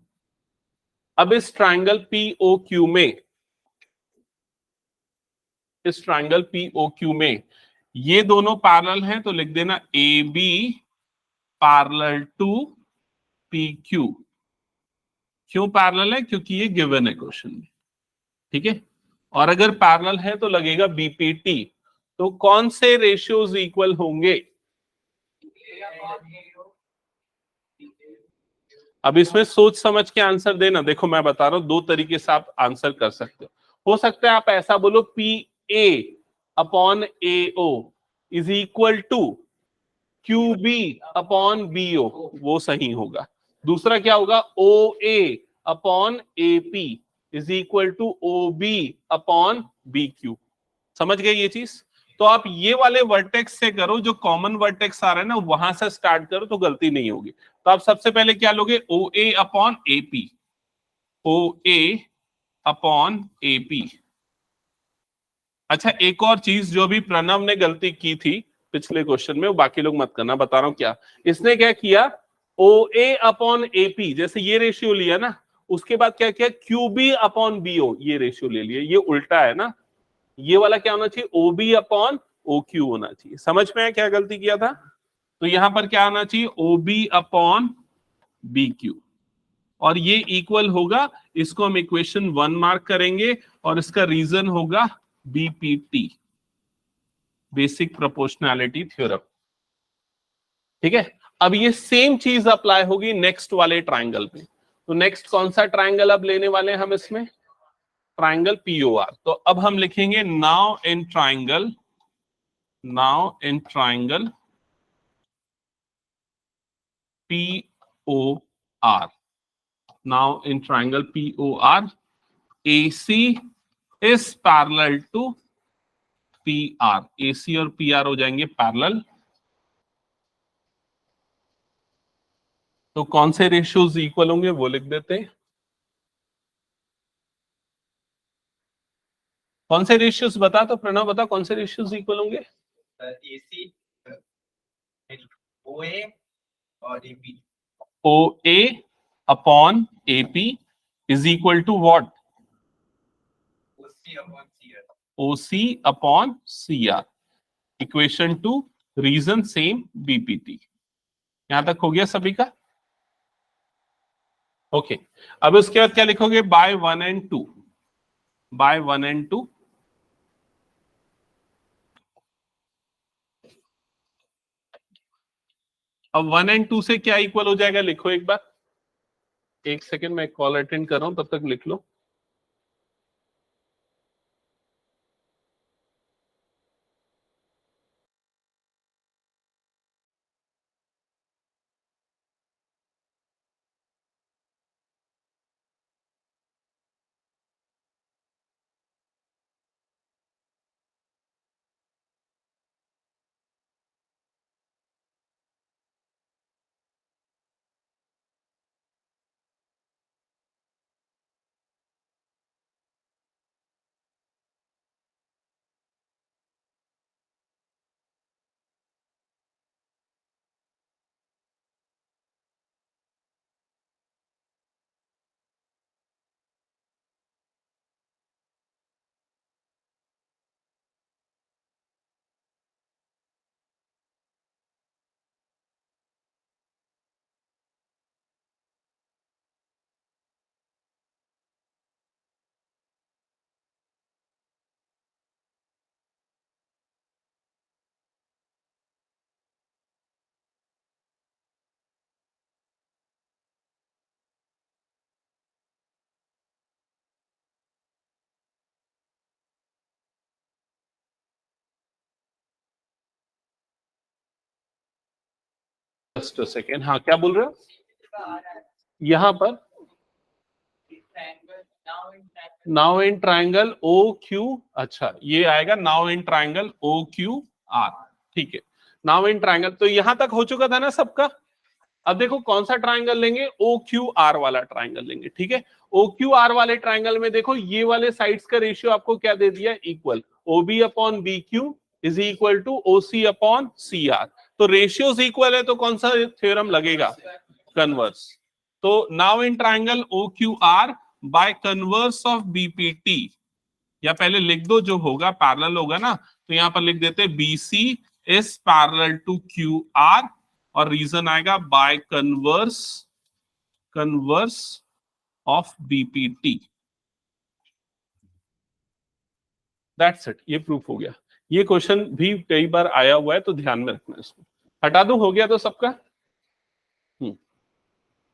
अब इस ट्रायंगल पी ओ क्यू में, इस ट्रायंगल पी ओ क्यू में ये दोनों पैरेलल हैं, तो लिख देना A B parallel to P Q. क्यों पैरेलल है, क्योंकि ये गिवन है क्वेश्चन में, ठीक है। और अगर पैरेलल है तो लगेगा बीपीटी। तो कौन से रेशियोज इक्वल होंगे, अब इसमें सोच समझ के आंसर देना। देखो मैं बता रहा हूं, दो तरीके से आप आंसर कर सकते हो सकता है आप ऐसा बोलो, P A upon A O is equal to Q B upon B O, वो सही होगा। दूसरा क्या होगा, O A upon A P is equal to O B upon B Q. समझ गए ये चीज। तो आप ये वाले वर्टेक्स से करो, जो कॉमन वर्टेक्स आ रहे हैं ना वहां से स्टार्ट करो, तो गलती नहीं होगी। तो आप सबसे पहले क्या लोगे, O A upon A P, O A upon A P. अच्छा एक और चीज जो भी प्रणव ने गलती की थी पिछले क्वेश्चन में, वो बाकी लोग मत करना, बता रहा हूं क्या। इसने क्या किया, ओ ए अपॉन ए पी, जैसे ये रेशियो लिया ना, उसके बाद क्या किया, Q B upon B O, ये रेशियो ले लिया। ये उल्टा है ना, ये वाला क्या होना चाहिए, O B upon O Q होना चाहिए। समझ में आया क्या गलती किया था। तो यहां पर क्या आना चाहिए, O B upon B Q, और ये इक्वल होगा, इसको हम इक्वेशन 1 मार्क करेंगे, और इसका रीजन होगा बीपीटी, बेसिक प्रोपोर्शनैलिटी थ्योरम। ठीक है। अब ये सेम चीज अप्लाई होगी नेक्स्ट वाले ट्राइंगल पे। तो नेक्स्ट कौन सा ट्राइंगल अब लेने वाले हैं हम इसमें, ट्राइंगल पीओआर। तो अब हम लिखेंगे now in triangle POR, now in triangle POR AC is parallel to PR, AC और PR हो जाएंगे पैरेलल। तो कौन से रेशियोज इक्वल होंगे वो लिख देते हैं। कौन से रेशियोज बता, तो प्रणव बता कौन से रेशियोज इक्वल होंगे, AC OA और AP OA upon AP is equal to what, OC upon CR OC upon CR। Equation 2, reason same, BPT. यहां तक हो गया सभी का, ओके। अब उसके बाद क्या लिखोगे, बाय 1 एंड 2, बाय 1 एंड 2। अब 1 एंड 2 से क्या इक्वल हो जाएगा, लिखो एक बार। एक सेकंड मैं कॉल अटेंड कर रहा हूं, तब तक लिख लो। जस्ट अ सेकेंड, हाँ क्या बोल रहे हो यहाँ पर? Now in triangle O Q, अच्छा ये आएगा now in triangle O Q R, ठीक है। नाउ इन ट्राइंगल, तो यहां तक हो चुका था ना सबका। अब देखो कौन सा ट्राइंगल लेंगे, ओ क्यू आर वाला ट्राइंगल लेंगे, ठीक है। ओ क्यू आर वाले ट्राइंगल में देखो ये वाले साइड्स का रेशियो आपको क्या दे दिया, equal, O B upon B Q is equal to O C upon C R. तो रेशियोज इक्वल है तो कौन सा थ्योरम लगेगा, कन्वर्स। तो now in triangle O Q R by converse of BPT, या पहले लिख दो जो होगा पैरेलल होगा ना, तो यहां पर लिख देते B C is parallel to Q R, और रीजन आएगा by converse of BPT. That's it, ये प्रूफ हो गया। ये क्वेश्चन भी कई बार आया हुआ है तो ध्यान में रखना इसको। हटा दूं, हो गया तो सबका।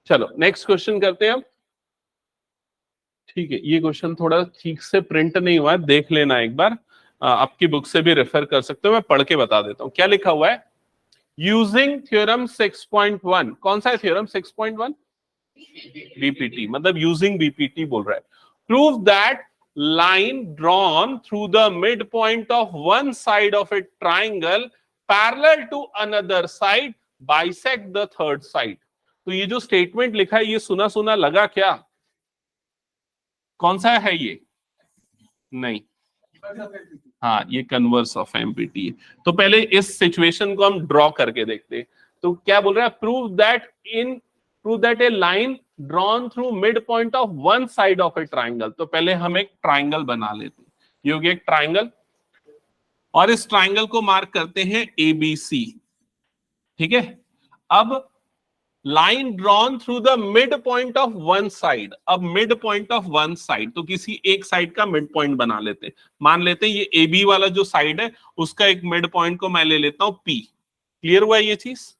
चलो नेक्स्ट क्वेश्चन करते हैं हम, ठीक है। ये क्वेश्चन थोड़ा ठीक से प्रिंट नहीं हुआ है, देख लेना एक बार, आपकी बुक से भी रेफर कर सकते हो, मैं पढ़ के बता देता हूं क्या लिखा हुआ है। यूजिंग थ्योरम 6.1, कौन सा है थ्योरम 6.1? बीपीटी, मतलब यूजिंग बीपीटी बोल रहा है। Prove that line drawn through the mid point of one side of a triangle parallel to another side bisect the third side. तो ये जो स्टेटमेंट लिखा है ये सुना सुना लगा क्या, कौन सा है ये? नहीं, हाँ ये कन्वर्स ऑफ एमपीटी है। तो पहले इस सिचुएशन को हम ड्रॉ करके देखते हैं। तो क्या बोल रहा है, prove that A line drawn through mid point of one side of a triangle. तो पहले हम एक ट्राइंगल बना लेते हैं, ये हो गया एक ट्राइंगल, और इस ट्राइंगल को मार्क करते हैं एबीसी, ठीक है। अब line drawn through the mid point of one side, अब mid point of one side, तो किसी एक साइड का मिड पॉइंट बना लेते हैं। मान लेते हैं ये ए बी वाला जो साइड है उसका एक मिड पॉइंट को मैं ले लेता हूं पी। क्लियर हुआ ये चीज?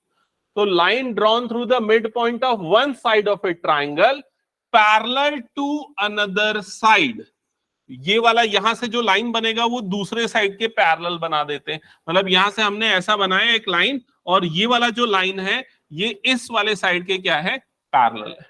तो line drawn through the mid point of one side of a triangle parallel to another side, ये वाला यहां से जो लाइन बनेगा वो दूसरे साइड के पैरेलल बना देते हैं। मतलब यहां से हमने ऐसा बनाया एक लाइन, और ये वाला जो लाइन है ये इस वाले साइड के क्या है, पैरेलल है।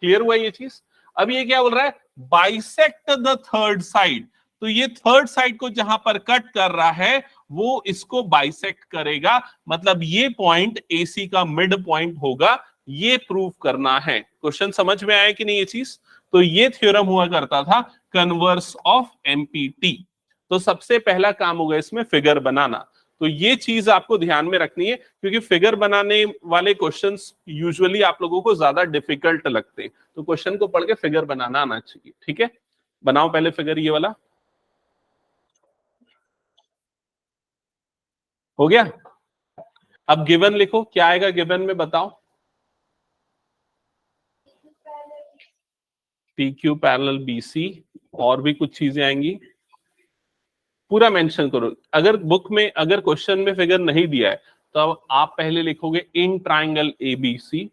क्लियर हुआ ये चीज? अब ये क्या बोल रहा है, बाइसेक्ट द थर्ड साइड। तो ये थर्ड साइड को जहां पर कट कर रहा है वो इसको बाइसेक्ट करेगा, मतलब ये पॉइंट एसी का मिड पॉइंट होगा, ये प्रूव करना है। क्वेश्चन समझ में आया कि नहीं ये चीज? तो ये थ्योरम हुआ करता था कन्वर्स ऑफ एमपीटी। तो सबसे पहला काम होगा इसमें फिगर बनाना। तो ये चीज आपको ध्यान में रखनी है, क्योंकि फिगर बनाने वाले क्वेश्चंस यूजुअली आप लोगों को ज्यादा डिफिकल्ट लगते हैं। तो क्वेश्चन को पढ़ के फिगर बनाना आना चाहिए, ठीक है। बनाओ पहले फिगर, ये वाला हो गया। अब गिवन लिखो, क्या आएगा गिवन में बताओ। पी क्यू पैरेलल बीसी, और भी कुछ चीजें आएंगी, पूरा मेंशन करो। अगर बुक में, अगर क्वेश्चन में फिगर नहीं दिया है तो अब आप पहले लिखोगे in triangle ABC,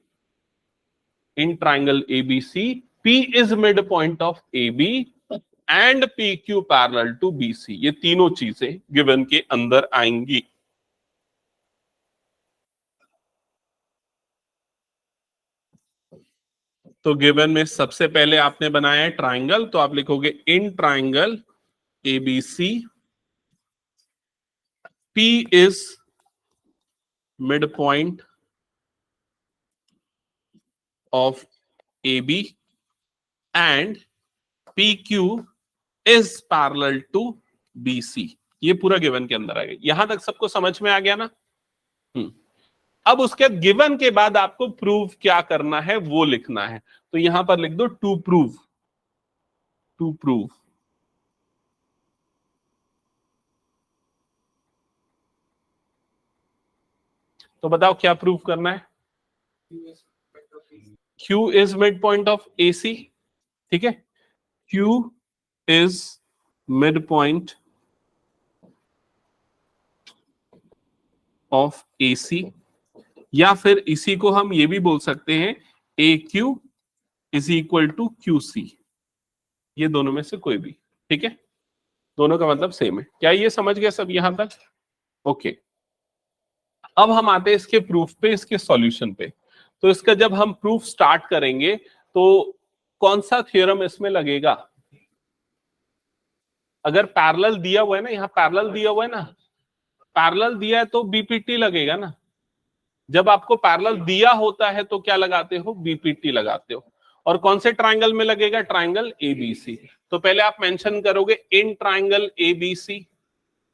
in triangle ABC P is mid point of A B and P Q parallel to BC. ये तीनों चीजें गिवन के अंदर आएंगी। तो गिवन में सबसे पहले आपने बनाया है ट्राइंगल, तो आप लिखोगे in triangle ABC P is midpoint of AB and PQ is parallel to BC। ये पूरा गिवन के अंदर आ गया। यहां तक सबको समझ में आ गया ना? अब उसके गिवन के बाद आपको प्रूव क्या करना है वो लिखना है। तो यहां पर लिख दो टू प्रूव, टू प्रूव। तो बताओ क्या प्रूव करना है। Q is midpoint of AC, ठीक है। Q is midpoint of AC, या फिर इसी को हम ये भी बोल सकते हैं AQ is equal to QC। ये दोनों में से कोई भी, ठीक है। दोनों का मतलब सेम है। क्या ये समझ गया सब यहां तक? ओके। अब हम आते हैं इसके प्रूफ पे, इसके सॉल्यूशन पे। तो इसका जब हम प्रूफ स्टार्ट करेंगे तो कौन सा थ्योरम इसमें लगेगा? अगर पैरेलल दिया हुआ है ना, यहाँ पैरेलल दिया हुआ है ना, पैरेलल दिया है तो बीपीटी लगेगा ना। जब आपको पैरेलल दिया होता है तो क्या लगाते हो? बीपीटी लगाते हो। और कौन से ट्राइंगल में लगेगा? Triangle ABC. तो पहले आप मेंशन करोगे in triangle ABC,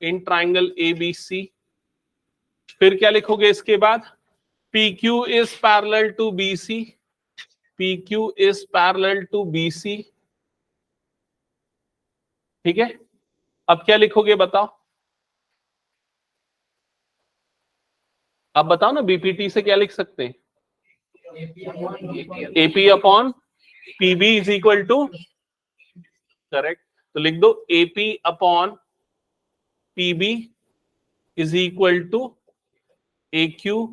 in triangle ABC. फिर क्या लिखोगे इसके बाद? PQ is parallel to BC, PQ is parallel to BC। ठीक है, अब क्या लिखोगे बताओ? अब बताओ ना, बीपीटी से क्या लिख सकते हैं? AP upon PB is equal to, correct, तो लिख दो AP upon PB is equal to AQ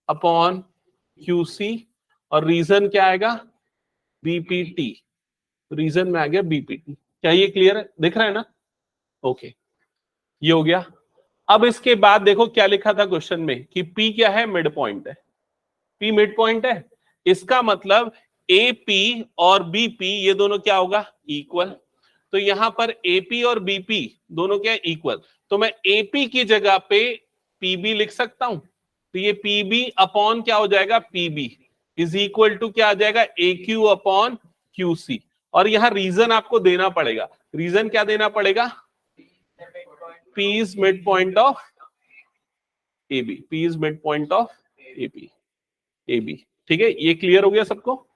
upon QC। और रीजन क्या आएगा? BPT। रीजन में आ गया BPT। क्या ये क्लियर है? दिख रहा है ना? ओके, ये हो गया। अब इसके बाद देखो क्या लिखा था क्वेश्चन में कि P क्या है? मिड पॉइंट है। P मिड पॉइंट है, इसका मतलब AP और BP ये दोनों क्या होगा? इक्वल। तो यहां पर AP और BP दोनों क्या है? इक्वल। तो मैं AP की जगह पे PB लिख सकता हूं। तो ये PB अपॉन क्या हो जाएगा? PB इज इक्वल टू क्या आ जाएगा? AQ upon QC। और यहां रीजन आपको देना पड़ेगा। रीजन क्या देना पड़ेगा? P is midpoint of AB, P is midpoint of AB। ठीक है, ये क्लियर हो गया सबको?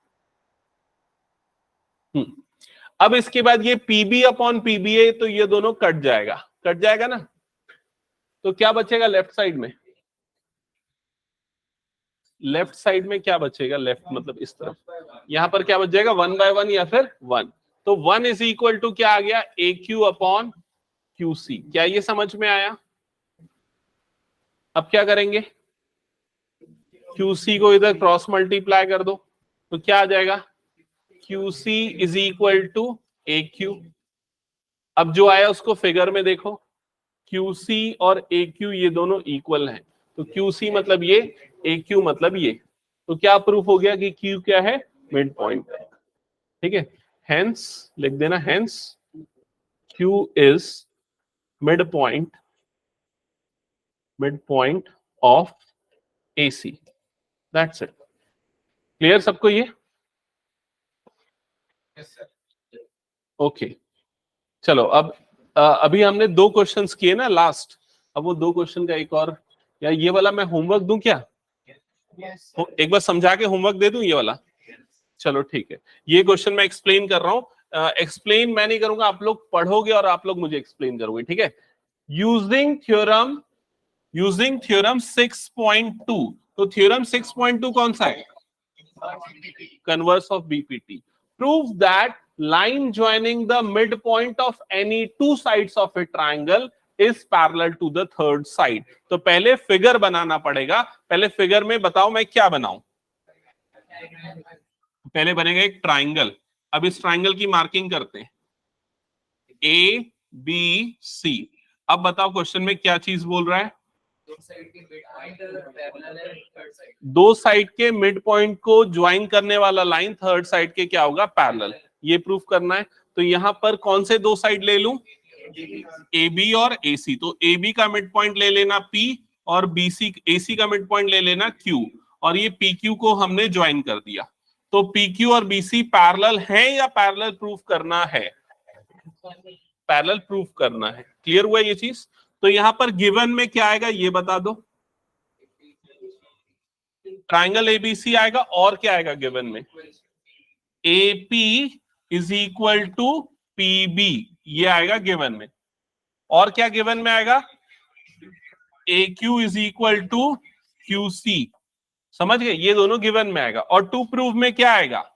अब इसके बाद ये PB अपॉन PBA, तो ये दोनों कट जाएगा, कट जाएगा ना। तो क्या बचेगा लेफ्ट साइड में? लेफ्ट साइड में क्या बचेगा? लेफ्ट मतलब इस तरफ, यहां पर क्या बच जाएगा? 1/1 या फिर 1। तो 1 इज इक्वल टू क्या आ गया? AQ upon QC। क्या ये समझ में आया? अब क्या करेंगे? QC को इधर क्रॉस मल्टीप्लाई कर दो, तो क्या आ जाएगा? QC is equal to AQ। अब जो आया उसको फिगर में देखो, QC और AQ ये दोनों इक्वल हैं। तो QC मतलब ये, AQ मतलब ये। तो क्या प्रूफ हो गया कि Q क्या है? Mid point. ठीक है, हेंस लिख देना, hence Q is midpoint of AC। That's it। Clear सबको ये? ओके, चलो अब अभी हमने 2 क्वेश्चंस किए ना लास्ट। अब वो 2 क्वेश्चन का एक और, या ये वाला मैं होमवर्क दूं क्या? एक बार समझा के होमवर्क दे दूं ये वाला? चलो ठीक है, ये क्वेश्चन मैं एक्सप्लेन कर रहा हूं। एक्सप्लेन मैं नहीं करूंगा, आप लोग पढ़ोगे और आप लोग मुझे एक्सप्लेन करोगे। ठीक है, यूजिंग थ्योरम 6.2। तो थ्योरम 6.2 कौन सा है? Converse of BPT. Prove that line joining the mid point of any 2 sides of a triangle is parallel to the third side. तो पहले फिगर बनाना पड़ेगा। पहले फिगर में बताओ मैं क्या बनाऊं? पहले बनेगा एक ट्राइंगल। अब इस ट्राइंगल की मार्किंग करते हैं, ABC। अब बताओ क्वेश्चन में क्या चीज बोल रहा है? 2 साइड के मिड पॉइंट को ज्वाइन करने वाला लाइन थर्ड साइड के क्या होगा? पैरेलल। ये प्रूफ करना है। तो यहां पर कौन से 2 साइड ले लूं? AB और AC। तो AB का मिड पॉइंट ले लेना P, और AC का मिड पॉइंट ले लेना Q, और ये PQ को हमने ज्वाइन कर दिया। तो PQ और BC पैरेलल है या पैरेलल प्रूफ करना है? पैरेलल प्रूफ करना है। क्लियर हुआ ये चीज? तो यहां पर गिवन में क्या आएगा ये बता दो। ट्राइंगल ABC आएगा, और क्या आएगा गिवन में? AP is equal to PB, ये आएगा गिवन में। और क्या गिवन में आएगा? AQ is equal to QC। समझ गए? ये दोनों गिवन में आएगा। और टू प्रूफ में क्या आएगा?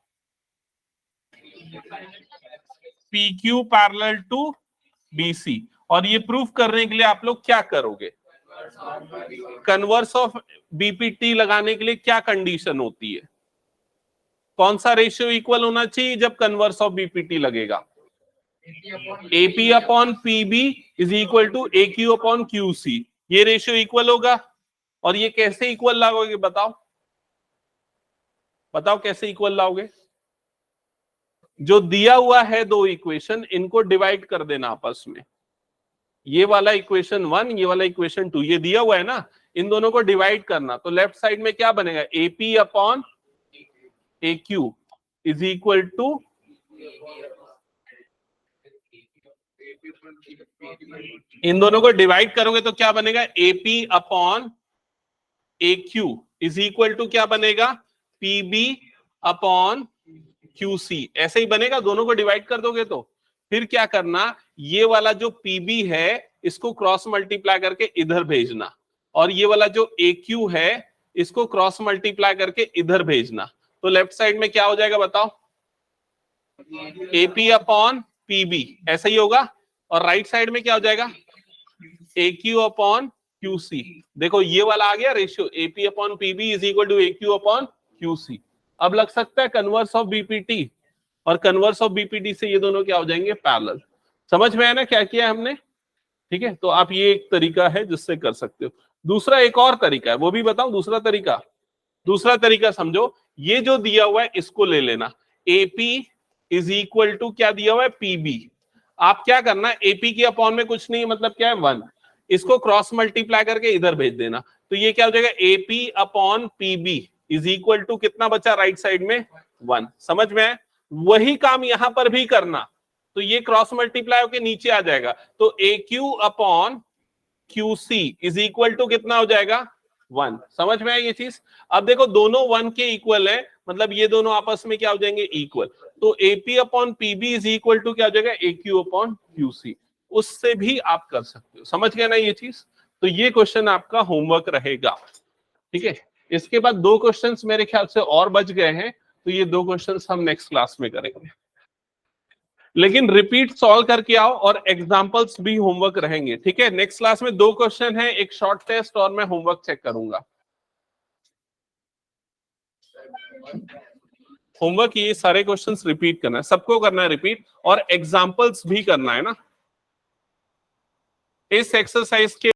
PQ parallel to BC। और ये प्रूफ करने के लिए आप लोग क्या करोगे? कन्वर्स ऑफ BPT लगाने के लिए क्या कंडीशन होती है? कौन सा रेशियो इक्वल होना चाहिए जब कन्वर्स ऑफ BPT लगेगा? AP upon PB is equal to AQ upon QC। ये रेशियो इक्वल होगा? और ये कैसे इक्वल लाओगे बताओ, बताओ कैसे इक्वल लाओगे? जो दिया हुआ है दो इक्वेशन, इनको डिवाइड कर देना आपस में। ये वाला इक्वेशन 1, ये वाला इक्वेशन 2, ये दिया हुआ है ना, इन दोनों को डिवाइड करना। तो लेफ्ट साइड में क्या बनेगा? AP upon AQ is equal to, इन दोनों को डिवाइड करोगे तो क्या बनेगा? AP upon AQ is equal to क्या बनेगा? PB upon QC। ऐसे ही बनेगा, दोनों को डिवाइड कर दोगे तो। फिर क्या करना, ये वाला जो PB है इसको क्रॉस मल्टीप्लाई करके इधर भेजना, और ये वाला जो AQ है इसको क्रॉस मल्टीप्लाई करके इधर भेजना। तो लेफ्ट साइड में क्या हो जाएगा बताओ? AP अपॉन PB, ऐसा ही होगा। और राइट साइड में क्या हो जाएगा? AQ upon QC। देखो ये वाला आ गया ratio, AP upon PB is equal to AQ upon QC। अब लग सकता है कन्वर्स ऑफ BPT, और कन्वर्स ऑफ BPT से ये दोनों क्या हो जाएंगे? पैरेलल। समझ में आया ना क्या किया हमने? ठीक है, तो आप ये एक तरीका है जिससे कर सकते हो। दूसरा एक और तरीका है, वो भी बताऊं दूसरा तरीका? दूसरा तरीका समझो, ये जो दिया हुआ है इसको ले लेना, AP इज इक्वल टू क्या दिया हुआ है? PB। आप क्या करना, AP के अपॉन में कुछ नहीं, मतलब क्या है? 1। इसको क्रॉस मल्टीप्लाई करके इधर भेज देना, तो ये क्या हो जाएगा? AP upon PB is equal to कितना बचा राइट साइड में? 1। समझ में आया? वही काम यहां पर भी करना, तो ये क्रॉस मल्टीप्लाई होके नीचे आ जाएगा, तो AQ upon QC is equal to कितना हो जाएगा? 1। समझ में आया ये चीज? अब देखो दोनों 1 के इक्वल है, मतलब ये दोनों आपस में क्या हो जाएंगे? इक्वल। तो AP upon PB is equal to क्या हो जाएगा? AQ upon QC। उससे भी आप कर सकते हो। समझ गए ना ये चीज? तो ये क्वेश्चन आपका होमवर्क रहेगा। ठीक है, इसके बाद 2 क्वेश्चंस मेरे ख्याल से और बच गए हैं, तो ये 2 क्वेश्चंस हम नेक्स्ट क्लास में करेंगे। लेकिन रिपीट सॉल्व करके आओ, और एग्जांपल्स भी होमवर्क रहेंगे। ठीक है, नेक्स्ट क्लास में 2 क्वेश्चन है, एक शॉर्ट टेस्ट, और मैं होमवर्क चेक करूंगा। होमवर्क ये सारे क्वेश्चंस रिपीट करना है, सबको करना है रिपीट, और एग्जांपल्स भी करना है ना इस एक्सरसाइज के।